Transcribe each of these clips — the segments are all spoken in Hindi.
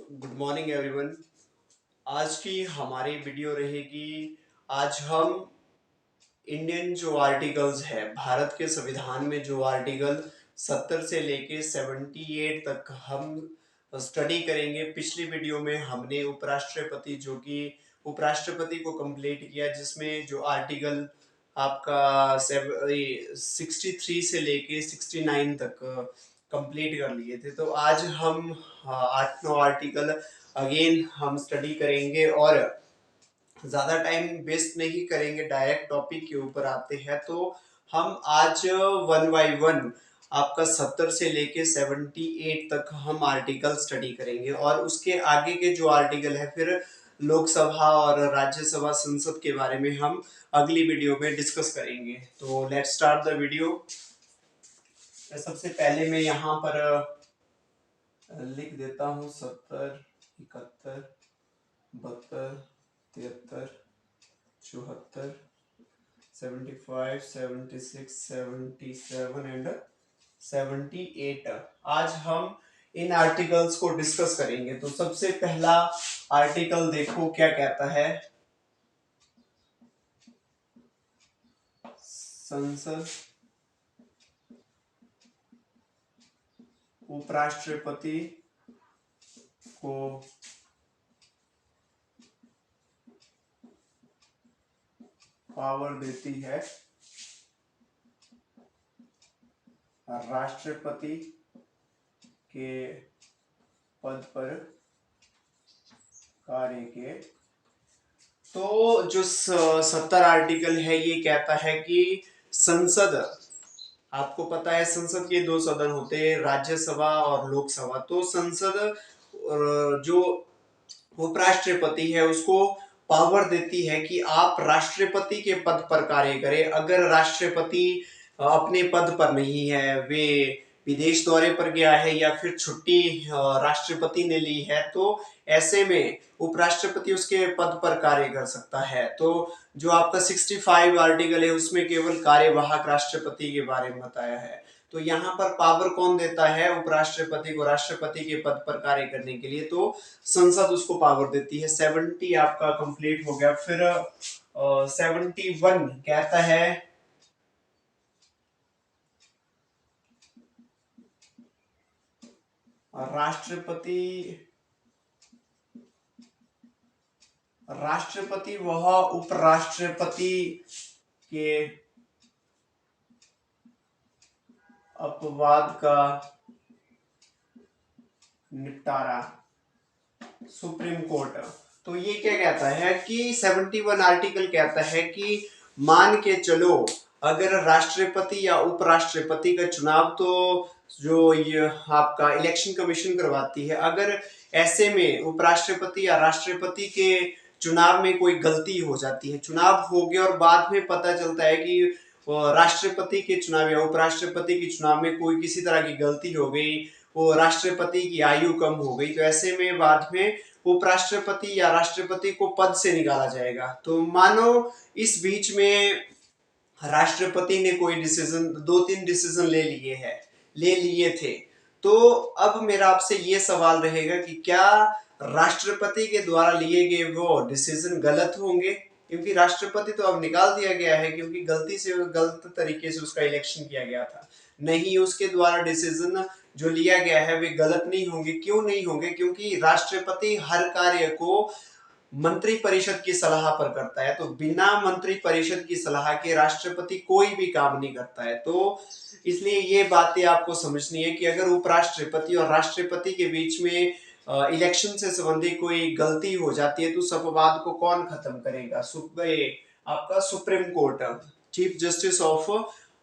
Good morning everyone. आज की हमारी वीडियो रहेगी। आज हम इंडियन जो आर्टिकल्स है, भारत के संविधान में जो आर्टिकल 70 से लेके 78 तक हम स्टडी करेंगे। पिछली वीडियो में हमने उपराष्ट्रपति उपराष्ट्रपति को कंप्लीट किया, जिसमें जो आर्टिकल आपका 63 से लेके 69 तक कंप्लीट कर लिए थे। तो आज हम 8-9 आर्टिकल अगेन हम स्टडी करेंगे और ज्यादा टाइम वेस्ट नहीं करेंगे, डायरेक्ट टॉपिक के ऊपर आते हैं। तो हम आज वन बाय वन आपका 70 से लेके 78 तक हम आर्टिकल स्टडी करेंगे, और उसके आगे के जो आर्टिकल है फिर लोकसभा और राज्यसभा संसद के बारे में हम अगली वीडियो में डिस्कस करेंगे। तो लेट्स स्टार्ट द वीडियो। सबसे पहले मैं यहाँ पर लिख देता हूँ 70, 71, 72, 73, 74, 75, 76, 77 एंड 78। आज हम इन आर्टिकल्स को डिस्कस करेंगे। तो सबसे पहला आर्टिकल देखो क्या कहता है। संसद उपराष्ट्रपति को पावर देती है राष्ट्रपति के पद पर कार्य के। तो जो 70 आर्टिकल है ये कहता है कि संसद, आपको पता है संसद के दो सदन होते हैं, राज्यसभा और लोकसभा। तो संसद जो उपराष्ट्रपति है उसको पावर देती है कि आप राष्ट्रपति के पद पर कार्य करें। अगर राष्ट्रपति अपने पद पर नहीं है, वे विदेश दौरे पर गया है या फिर छुट्टी राष्ट्रपति ने ली है, तो ऐसे में उपराष्ट्रपति उसके पद पर कार्य कर सकता है। तो जो आपका 65 आर्टिकल है उसमें केवल कार्यवाहक राष्ट्रपति के बारे में बताया है। तो यहाँ पर पावर कौन देता है उपराष्ट्रपति को राष्ट्रपति के पद पर कार्य करने के लिए? तो संसद उसको पावर देती है। 70 आपका कंप्लीट हो गया। फिर 71 कहता है राष्ट्रपति वह उपराष्ट्रपति के अपवाद का निपटारा, सुप्रीम कोर्ट। तो ये क्या कहता है कि 71 आर्टिकल कहता है कि मान के चलो अगर राष्ट्रपति या उपराष्ट्रपति का चुनाव तो जो ये आपका इलेक्शन कमीशन करवाती है, अगर ऐसे में उपराष्ट्रपति या राष्ट्रपति के चुनाव में कोई गलती हो जाती है, चुनाव हो गया और बाद में पता चलता है कि राष्ट्रपति के चुनाव या उपराष्ट्रपति के चुनाव में कोई किसी तरह की गलती हो गई, वो राष्ट्रपति की आयु कम हो गई, तो ऐसे में बाद में उपराष्ट्रपति या राष्ट्रपति को पद से निकाला जाएगा। तो मानो इस बीच में राष्ट्रपति ने कोई डिसीजन, 2-3 डिसीजन ले लिए थे। तो अब मेरा आपसे ये सवाल रहेगा कि क्या राष्ट्रपति के द्वारा लिए गए वो डिसीजन गलत होंगे? क्योंकि राष्ट्रपति तो अब निकाल दिया गया है, क्योंकि गलती से गलत तरीके से उसका इलेक्शन किया गया था। नहीं, उसके द्वारा डिसीजन जो लिया गया है वे गलत नहीं होंगे। क्यों नहीं होंगे? क्योंकि राष्ट्रपति हर कार्य को मंत्री परिषद की सलाह पर करता है। तो बिना मंत्री परिषद की सलाह के राष्ट्रपति कोई भी काम नहीं करता है। तो इसलिए ये बातें आपको समझनी है कि अगर उपराष्ट्रपति और राष्ट्रपति के बीच में इलेक्शन से संबंधित कोई गलती हो जाती है तो उस अपवाद को कौन खत्म करेगा? आपका supreme court, chief justice of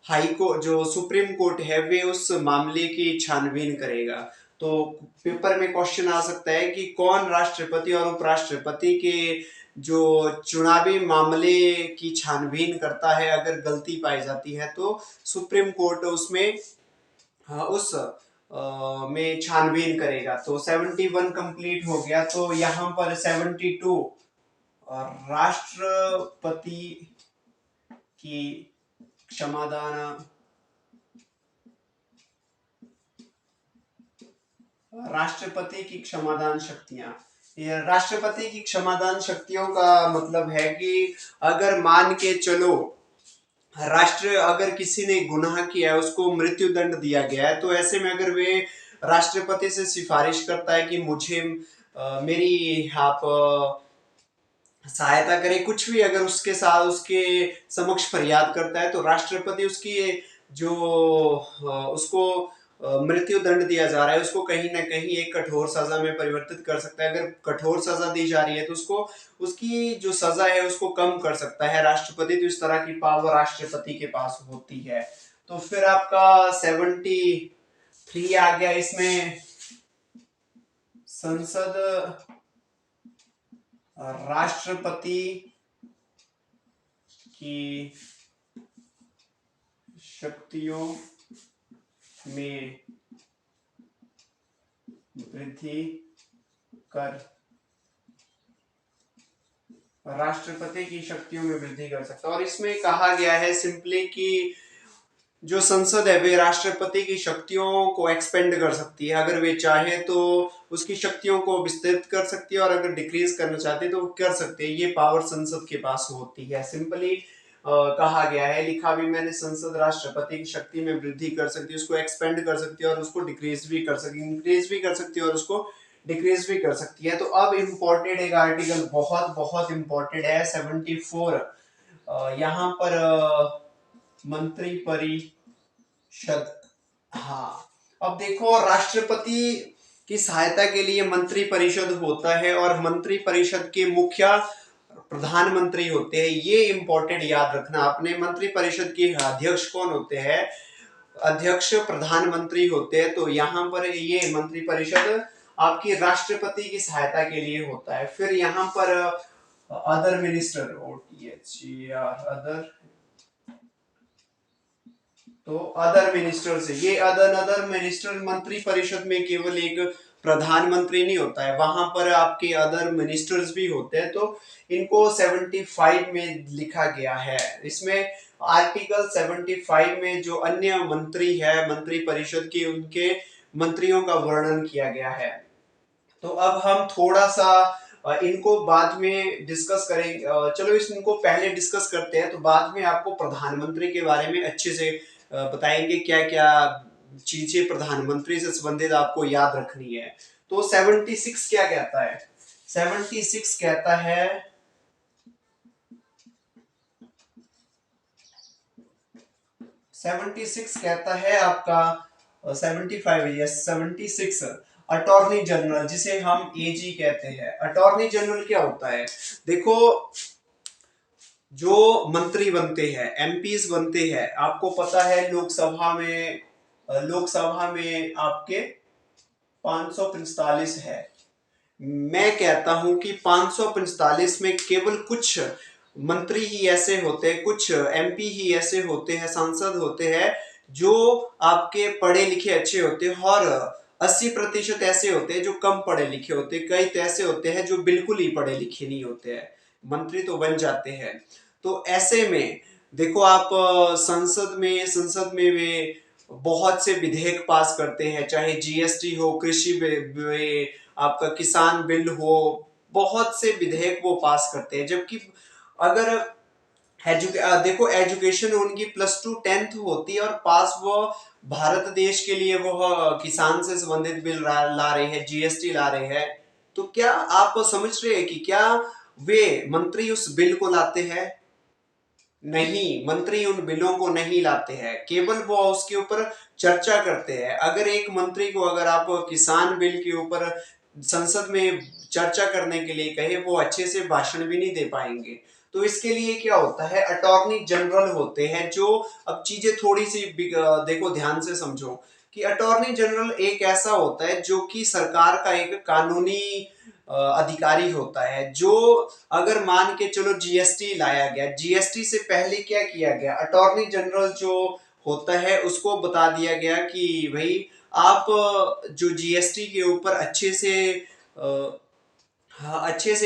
high court, जो सुप्रीम कोर्ट है, वे उस मामले की छानबीन करेगा। तो पेपर में क्वेश्चन आ सकता है कि कौन राष्ट्रपति और उपराष्ट्रपति के जो चुनावी मामले की छानबीन करता है? अगर गलती पाई जाती है तो सुप्रीम कोर्ट उसमें उस में छानबीन करेगा। तो 71 कंप्लीट हो गया। तो यहाँ पर 72 राष्ट्रपति की क्षमादान राष्ट्रपति की क्षमादान शक्तियां। ये राष्ट्रपति की क्षमादान शक्तियों का मतलब है कि अगर मान के चलो राष्ट्र अगर किसी ने गुनाह किया है, उसको मृत्यु दंड दिया गया है, तो ऐसे में अगर वे राष्ट्रपति से सिफारिश करता है कि मुझे मेरी आप सहायता करे, कुछ भी अगर उसके साथ उसके समक्ष फरियाद करता है, तो राष्ट्रपति उसकी जो उसको मृत्यु दंड दिया जा रहा है उसको कहीं ना कहीं एक कठोर सजा में परिवर्तित कर सकता है। अगर कठोर सजा दी जा रही है तो उसको उसकी जो सजा है उसको कम कर सकता है राष्ट्रपति। तो इस तरह की पावर राष्ट्रपति के पास होती है। तो फिर आपका 73 आ गया। इसमें संसद राष्ट्रपति की शक्तियों में वृद्धि कर राष्ट्रपति की शक्तियों में वृद्धि कर सकता है। और इसमें कहा गया है सिंपली कि जो संसद है वे राष्ट्रपति की शक्तियों को एक्सपेंड कर सकती है। अगर वे चाहे तो उसकी शक्तियों को विस्तृत कर सकती है, और अगर डिक्रीज करना चाहते हैं तो कर सकते हैं। ये पावर संसद के पास होती है। सिंपली कहा गया है, लिखा भी मैंने, संसद राष्ट्रपति की शक्ति में वृद्धि कर सकती है, उसको एक्सपेंड कर सकती है और उसको डिक्रीज भी कर सकती है, इंक्रीज भी कर सकती है और उसको डिक्रीज भी कर सकती है। तो अब इम्पोर्टेड एक आर्टिकल बहुत बहुत इम्पोर्टेड है 74। यहाँ पर मंत्री परिषद। हाँ, अब देखो राष्ट्रपति की सहायता के लिए मंत्री परिषद होता है और मंत्री परिषद के मुखिया प्रधानमंत्री होते हैं। ये इंपॉर्टेंट याद रखना आपने। मंत्री परिषद के अध्यक्ष कौन होते हैं? अध्यक्ष प्रधानमंत्री होते हैं। तो यहाँ पर ये मंत्री परिषद आपकी राष्ट्रपति की सहायता के लिए होता है। फिर यहाँ पर अदर मिनिस्टर, OTHER अदर, तो अदर मिनिस्टर से ये अदर मिनिस्टर मंत्री परिषद में केवल एक प्रधानमंत्री नहीं होता है, वहां पर आपके अदर मिनिस्टर्स भी होते हैं। तो इनको 75 में लिखा गया है। इसमें आर्टिकल 75 में जो अन्य मंत्री है मंत्री परिषद की, उनके मंत्रियों का वर्णन किया गया है। तो अब हम थोड़ा सा इनको बाद में डिस्कस करेंगे। चलो इनको पहले डिस्कस करते हैं, तो बाद में आपको प्रधानमंत्री के बारे में अच्छे से बताएंगे क्या क्या चीजें प्रधानमंत्री से संबंधित आपको याद रखनी है। तो 76 क्या कहता है? 76 कहता है 76 कहता है आपका 75, यस 76, अटॉर्नी जनरल, जिसे हम AG कहते हैं। अटॉर्नी जनरल क्या होता है? देखो, जो मंत्री बनते हैं, MPs बनते हैं, आपको पता है लोकसभा में आपके 545 है। मैं कहता हूं कि 545 में केवल कुछ मंत्री ही ऐसे होते हैं, कुछ MP ही ऐसे होते हैं, सांसद होते हैं जो आपके पढ़े लिखे अच्छे होते हैं, और 80% ऐसे होते हैं जो कम पढ़े लिखे होते हैं। कई तो ऐसे होते हैं जो बिल्कुल ही पढ़े लिखे नहीं होते हैं, मंत्री तो बन जाते हैं। तो ऐसे में देखो आप संसद में वे बहुत से विधेयक पास करते हैं, चाहे GST हो, कृषि आपका किसान बिल हो, बहुत से विधेयक वो पास करते हैं। जबकि अगर देखो एजुकेशन उनकी +2 10th होती है और पास वो भारत देश के लिए वो किसान से संबंधित बिल ला रहे हैं, GST ला रहे हैं। तो क्या आप समझ रहे हैं कि क्या वे मंत्री उस बिल को लाते हैं? नहीं, मंत्री उन बिलों को नहीं लाते हैं, केवल वो उसके ऊपर चर्चा करते हैं। अगर एक मंत्री को अगर आप किसान बिल के ऊपर संसद में चर्चा करने के लिए कहे, वो अच्छे से भाषण भी नहीं दे पाएंगे। तो इसके लिए क्या होता है, अटॉर्नी जनरल होते हैं जो, अब चीजें थोड़ी सी देखो ध्यान से समझो कि अटॉर्नी जनरल एक ऐसा होता है जो कि सरकार का एक कानूनी अधिकारी होता है। जो अगर मान के चलो GST लाया गया, GST से पहले क्या किया गया, अटॉर्नी जनरल जो होता है उसको बता दिया गया कि भाई आप जो GST के ऊपर अच्छे से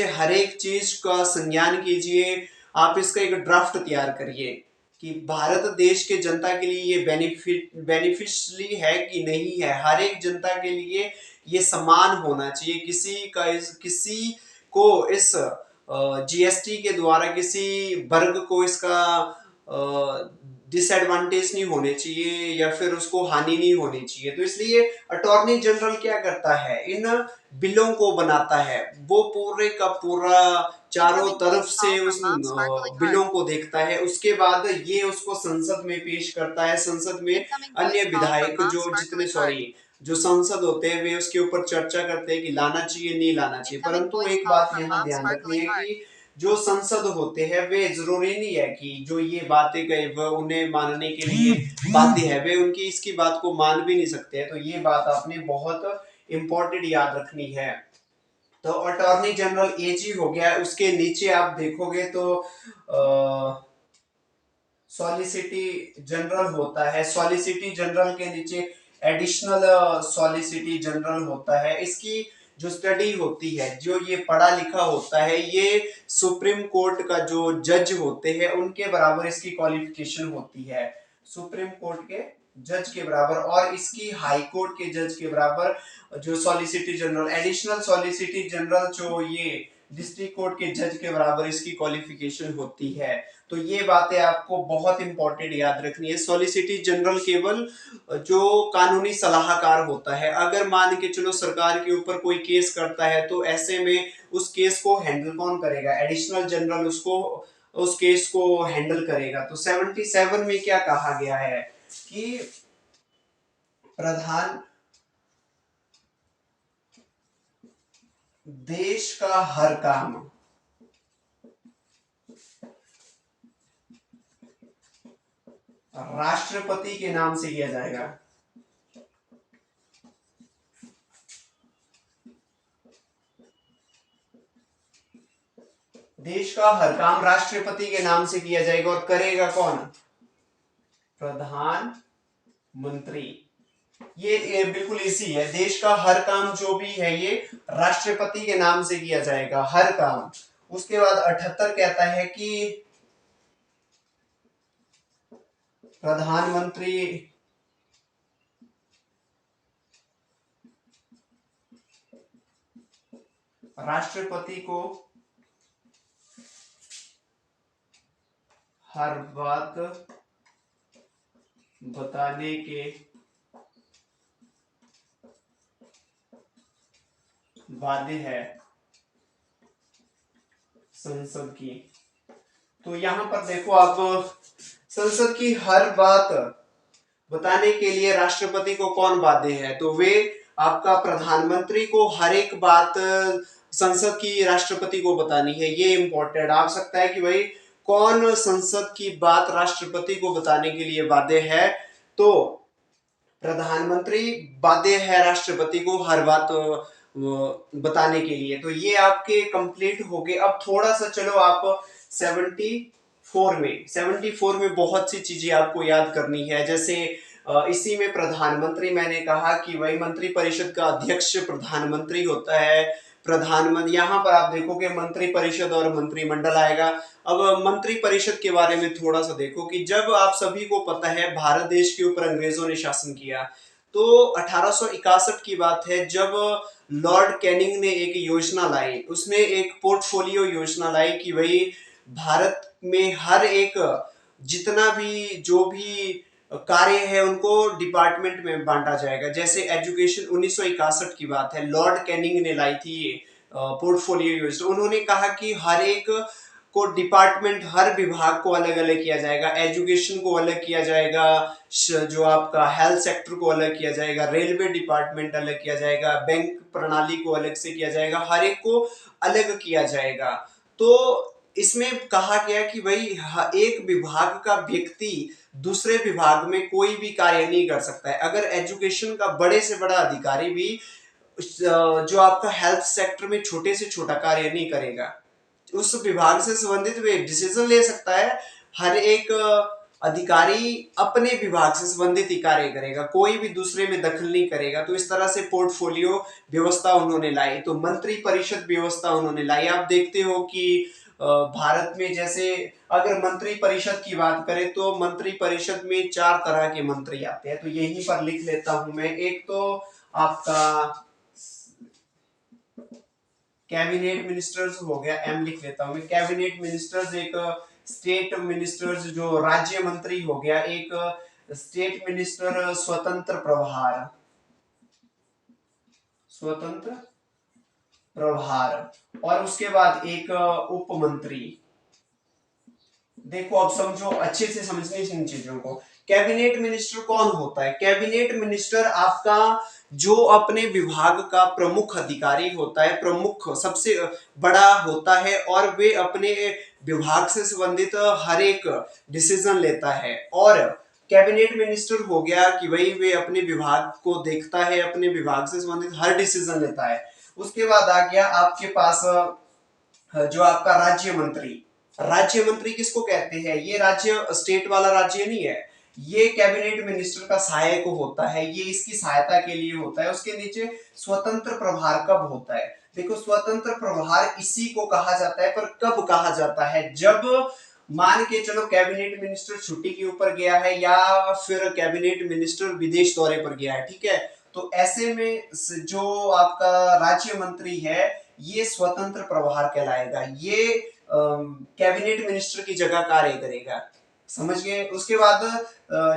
हर एक चीज का संज्ञान कीजिए, आप इसका एक ड्राफ्ट तैयार करिए कि भारत देश के जनता के लिए ये बेनिफिशियली है कि नहीं है, हर एक जनता के लिए ये समान होना चाहिए, किसी को इस जीएसटी के द्वारा किसी वर्ग को इसका डिसएडवांटेज नहीं होने चाहिए या फिर उसको हानि नहीं होनी चाहिए। तो इसलिए अटॉर्नी जनरल क्या करता है, इन बिलों को बनाता है, वो पूरे का पूरा चारों तरफ से उस बिलों को देखता है, उसके बाद ये उसको संसद में पेश करता है। संसद में अन्य विधायक जो जितने सॉरी जो सांसद होते हैं वे उसके ऊपर चर्चा करते हैं कि लाना चाहिए नहीं लाना चाहिए। परंतु एक बात यहाँ ध्यान रखनी है कि जो संसद होते हैं वे जरूरी नहीं है कि जो ये बातें कहे वह उन्हें मानने के लिए बातें है, वे उनकी इसकी बात को मान भी नहीं सकते हैं। तो ये बात आपने बहुत इंपॉर्टेंट याद रखनी है। तो अटॉर्नी जनरल एजी हो गया, उसके नीचे आप देखोगे तो सॉलिसिटी जनरल होता है। सॉलिसिटी जनरल के नीचे एडिशनल सॉलिसिटी जनरल होता है। इसकी जो स्टडी होती है, जो ये पढ़ा लिखा होता है, ये सुप्रीम कोर्ट का जो जज होते हैं उनके बराबर इसकी क्वालिफिकेशन होती है, सुप्रीम कोर्ट के जज के बराबर, और इसकी हाई कोर्ट के जज के बराबर जो सॉलिसिटी जनरल, एडिशनल सॉलिसिटी जनरल जो ये डिस्ट्रिक्ट कोर्ट के जज के बराबर इसकी क्वालिफिकेशन होती है। तो ये बातें आपको बहुत इंपॉर्टेंट याद रखनी है। सॉलिसिटी जनरल केवल जो कानूनी सलाहकार होता है, अगर मान के चलो सरकार के ऊपर कोई केस करता है तो ऐसे में उस केस को हैंडल कौन करेगा, एडिशनल जनरल उसको उस केस को हैंडल करेगा। तो 77 में क्या कहा गया है कि प्रधान देश का हर काम राष्ट्रपति के नाम से किया जाएगा। देश का हर काम राष्ट्रपति के नाम से किया जाएगा, और करेगा कौन, प्रधानमंत्री। ये बिल्कुल इजी है, देश का हर काम जो भी है ये राष्ट्रपति के नाम से किया जाएगा, हर काम। उसके बाद 78 कहता है कि प्रधानमंत्री राष्ट्रपति को हर बात बताने के बाध्य है संसद की। तो यहां पर देखो आप, संसद की हर बात बताने के लिए राष्ट्रपति को कौन बाध्य है, तो वे आपका प्रधानमंत्री को हर एक बात संसद की राष्ट्रपति को बतानी है। ये इंपॉर्टेंट आ सकता है कि भाई कौन संसद की बात राष्ट्रपति को बताने के लिए बाध्य है, तो प्रधानमंत्री बाध्य है राष्ट्रपति को हर बात बताने के लिए। तो ये आपके कंप्लीट हो गए। अब थोड़ा सा चलो आप 74 में बहुत सी चीजें आपको याद करनी है। जैसे इसी में प्रधानमंत्री, मैंने कहा कि वही मंत्री परिषद का अध्यक्ष प्रधानमंत्री होता है। प्रधानमंत्री, यहाँ पर आप देखोगे मंत्री परिषद और मंत्रिमंडल आएगा। अब मंत्री परिषद के बारे में थोड़ा सा देखो कि जब आप सभी को पता है भारत देश के ऊपर अंग्रेजों ने शासन किया, तो 1861 की बात है जब लॉर्ड कैनिंग ने एक योजना लाई, उसने एक पोर्टफोलियो योजना लाई कि भाई भारत में हर एक जितना भी जो भी कार्य है उनको डिपार्टमेंट में बांटा जाएगा। जैसे एजुकेशन 1961 की बात है, लॉर्ड कैनिंग ने लाई थी ये पोर्टफोलियो योजना। उन्होंने कहा कि हर एक को डिपार्टमेंट, हर विभाग को अलग अलग किया जाएगा। एजुकेशन को अलग किया जाएगा, जो आपका हेल्थ सेक्टर को अलग किया जाएगा, रेलवे डिपार्टमेंट अलग किया जाएगा, बैंक प्रणाली को अलग से किया जाएगा, हर एक को अलग किया जाएगा। तो इसमें कहा गया कि भाई एक विभाग का व्यक्ति दूसरे विभाग में कोई भी कार्य नहीं कर सकता है। अगर एजुकेशन का बड़े से बड़ा अधिकारी भी जो आपका हेल्थ सेक्टर में छोटे से छोटा कार्य नहीं करेगा, उस विभाग से संबंधित वे डिसीजन ले सकता है। हर एक अधिकारी अपने विभाग से संबंधित ही कार्य करेगा, कोई भी दूसरे में दखल नहीं करेगा। तो इस तरह से पोर्टफोलियो व्यवस्था उन्होंने लाई, तो मंत्री परिषद व्यवस्था उन्होंने लाई। आप देखते हो कि भारत में जैसे अगर मंत्री परिषद की बात करें तो मंत्री परिषद में 4 तरह के मंत्री आते हैं, तो यहीं पर लिख लेता हूं मैं। एक तो आपका कैबिनेट मिनिस्टर्स हो गया, एम लिख लेता हूं मैं। कैबिनेट मिनिस्टर्स एक स्टेट मिनिस्टर्स जो राज्य मंत्री हो गया, एक स्टेट मिनिस्टर स्वतंत्र प्रभार, स्वतंत्र प्रभार, और उसके बाद एक उप मंत्री। देखो अब समझो, अच्छे से समझनी इन चीजों को। कैबिनेट मिनिस्टर कौन होता है? कैबिनेट मिनिस्टर आपका जो अपने विभाग का प्रमुख अधिकारी होता है, प्रमुख सबसे बड़ा होता है, और वे अपने विभाग से संबंधित हर एक डिसीजन लेता है। और कैबिनेट मिनिस्टर हो गया कि भाई वे अपने विभाग को देखता है, अपने विभाग से संबंधित हर डिसीजन लेता है। उसके बाद आ गया आपके पास जो आपका राज्य मंत्री। राज्य मंत्री किसको कहते हैं? ये राज्य स्टेट वाला राज्य नहीं है, ये कैबिनेट मिनिस्टर का सहायक होता है, ये इसकी सहायता के लिए होता है। उसके नीचे स्वतंत्र प्रभार कब होता है? देखो स्वतंत्र प्रभार इसी को कहा जाता है, पर कब कहा जाता है? जब मान के चलो कैबिनेट मिनिस्टर छुट्टी के ऊपर गया है, या फिर कैबिनेट मिनिस्टर विदेश दौरे पर गया है, ठीक है, तो ऐसे में जो आपका राज्य मंत्री है ये स्वतंत्र प्रभार कहलाएगा। ये कैबिनेट मिनिस्टर की जगह कार्य करेगा, समझ गए? उसके बाद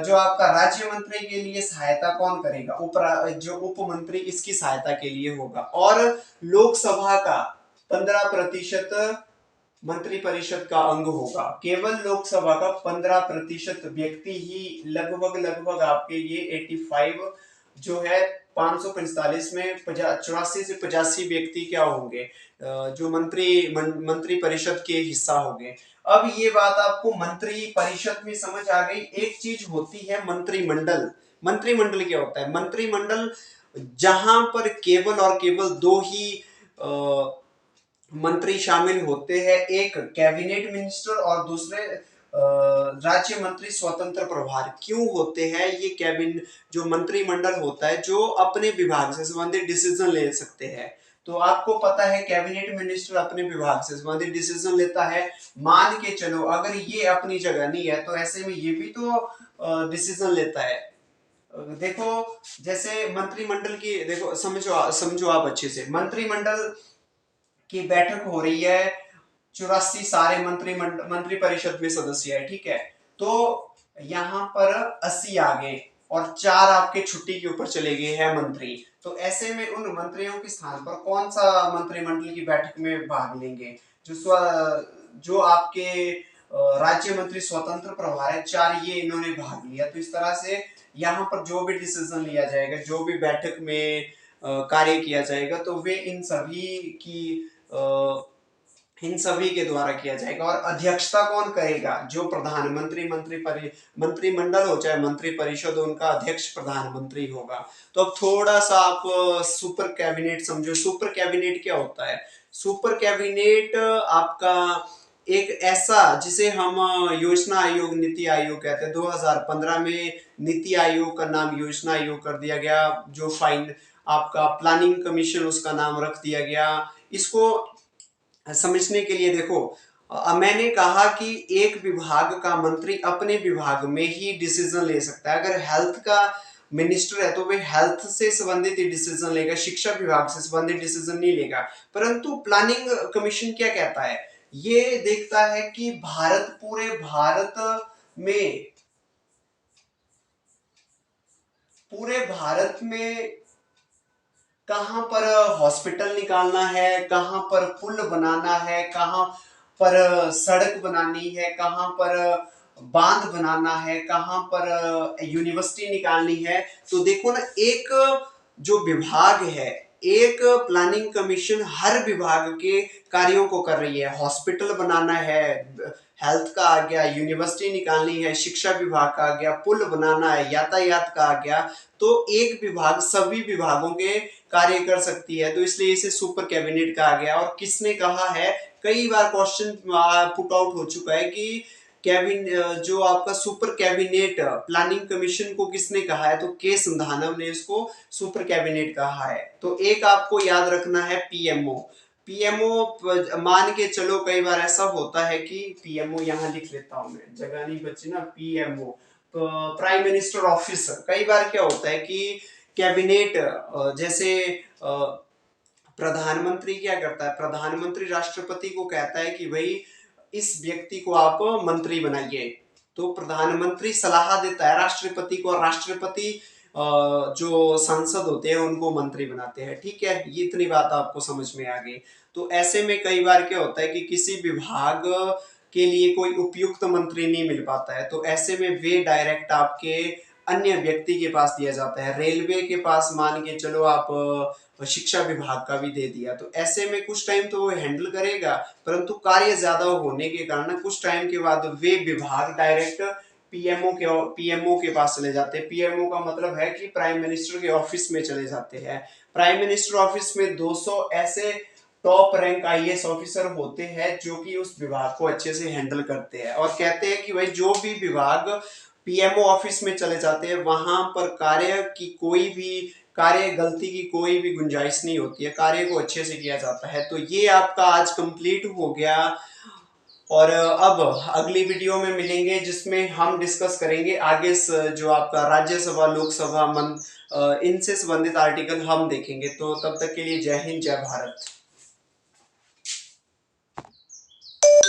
जो आपका राज्य मंत्री के लिए सहायता कौन करेगा? जो उप मंत्री इसकी सहायता के लिए होगा। और लोकसभा का 15% मंत्री परिषद का अंग होगा। केवल लोकसभा का 15% व्यक्ति ही, लगभग लगभग आपके ये 85 जो है 545 में 84 से 85 व्यक्ति क्या होंगे, जो मंत्री परिषद के हिस्सा होंगे। अब ये बात आपको मंत्री परिषद में समझ आ गई। एक चीज होती है मंत्रिमंडल। मंत्रिमंडल क्या होता है? मंत्रिमंडल जहां पर केवल और केवल दो ही मंत्री शामिल होते हैं, एक कैबिनेट मिनिस्टर और दूसरे राज्य मंत्री स्वतंत्र प्रभार। क्यों होते हैं ये? कैबिनेट जो मंत्रिमंडल होता है जो अपने विभाग से संबंधित डिसीजन ले सकते हैं। तो आपको पता है कैबिनेट मिनिस्टर अपने विभाग से संबंधित डिसीजन लेता है। मान के चलो अगर ये अपनी जगह नहीं है, तो ऐसे में ये भी तो डिसीजन लेता है। देखो जैसे मंत्रिमंडल की, देखो समझो समझो आप अच्छे से, मंत्रिमंडल की बैठक हो रही है, 84 सारे मंत्री परिषद में सदस्य है, ठीक है, तो यहाँ पर 80 आ गए और 4 आपके छुट्टी के ऊपर चले गए हैं मंत्री। तो ऐसे में उन मंत्रियों के स्थान पर कौन सा मंत्रिमंडल की बैठक में भाग लेंगे? जो आपके राज्य मंत्री स्वतंत्र प्रभार है, 4 ये इन्होंने भाग लिया। तो इस तरह से यहाँ पर जो भी डिसीजन लिया जाएगा, जो भी बैठक में कार्य किया जाएगा, तो वे इन सभी के द्वारा किया जाएगा। और अध्यक्षता कौन करेगा? जो प्रधानमंत्री मंत्रिमंडल हो चाहे मंत्री परिषद, उनका अध्यक्ष प्रधानमंत्री होगा। तो अब थोड़ा सा आप सुपर कैबिनेट समझो। सुपर कैबिनेट क्या होता है? सुपर कैबिनेट आपका एक ऐसा, जिसे हम योजना आयोग, नीति आयोग कहते हैं। 2015 में नीति आयोग का नाम योजना आयोग कर दिया गया। जो फाइन आपका प्लानिंग कमीशन, उसका नाम रख दिया गया। इसको समझने के लिए देखो, मैंने कहा कि एक विभाग का मंत्री अपने विभाग में ही डिसीजन ले सकता है। अगर हेल्थ का मिनिस्टर है तो वे हेल्थ से संबंधित ही डिसीजन लेगा, शिक्षा विभाग से संबंधित डिसीजन नहीं लेगा। परंतु प्लानिंग कमीशन क्या कहता है? ये देखता है कि पूरे भारत में, कहां पर हॉस्पिटल निकालना है, कहां पर पुल बनाना है, कहां पर सड़क बनानी है, कहां पर बांध बनाना है, कहां पर यूनिवर्सिटी निकालनी है। तो देखो ना, एक जो विभाग है, एक प्लानिंग कमीशन हर विभाग के कार्यों को कर रही है। हॉस्पिटल बनाना है, हेल्थ का आ गया, यूनिवर्सिटी निकालनी है, शिक्षा विभाग का आ गया, पुल बनाना है, यातायात का आ गया। तो एक विभाग सभी विभागों के कार्य कर सकती है, तो इसलिए इसे सुपर कैबिनेट कहा गया। और किसने कहा है? कई बार क्वेश्चन पुट आउट हो चुका है कि जो आपका सुपर कैबिनेट प्लानिंग कमीशन को किसने कहा है? तो के संधानम ने इसको सुपर कैबिनेट कहा है। तो एक आपको याद रखना है पीएमओ। पीएमओ मान के चलो, कई बार ऐसा होता है कि पीएमओ यहां लिख लेता हूं मैं, जगह नहीं बची ना। पीएमओ तो प्राइम मिनिस्टर ऑफिस। कई बार क्या होता है कि कैबिनेट, जैसे प्रधानमंत्री क्या करता है, प्रधानमंत्री राष्ट्रपति को कहता है कि भाई इस व्यक्ति को आप मंत्री बनाइए। तो प्रधानमंत्री सलाह देता है राष्ट्रपति को, और राष्ट्रपति जो सांसद होते हैं उनको मंत्री बनाते हैं। ठीक है, ये इतनी बात आपको समझ में आ गई। तो ऐसे में कई बार क्या होता है कि किसी विभाग के लिए कोई उपयुक्त मंत्री नहीं मिल पाता है, तो ऐसे में वे डायरेक्ट आपके अन्य व्यक्ति के पास दिया जाता है। रेलवे के पास मान के चलो आप शिक्षा विभाग का भी दे दिया, तो ऐसे में कुछ टाइम तो वो हैंडल करेगा, परंतु कार्य ज्यादा होने के कारण कुछ टाइम के बाद वे विभाग डायरेक्ट पीएमओ के पास चले जाते हैं। पीएमओ का मतलब है कि प्राइम मिनिस्टर के ऑफिस में चले जाते हैं। प्राइम मिनिस्टर ऑफिस में 200 ऐसे टॉप रैंक आईएएस ऑफिसर होते हैं जो कि उस विभाग को अच्छे से हैंडल करते हैं, और कहते हैं कि भाई जो भी विभाग पीएमओ ऑफिस में चले जाते हैं वहां पर कार्य गलती की कोई भी गुंजाइश नहीं होती है, कार्य को अच्छे से किया जाता है। तो ये आपका आज कंप्लीट हो गया, और अब अगली वीडियो में मिलेंगे जिसमें हम डिस्कस करेंगे आगे जो आपका राज्यसभा लोकसभा इनसे संबंधित आर्टिकल हम देखेंगे। तो तब तक के लिए जय हिंद, जय भारत।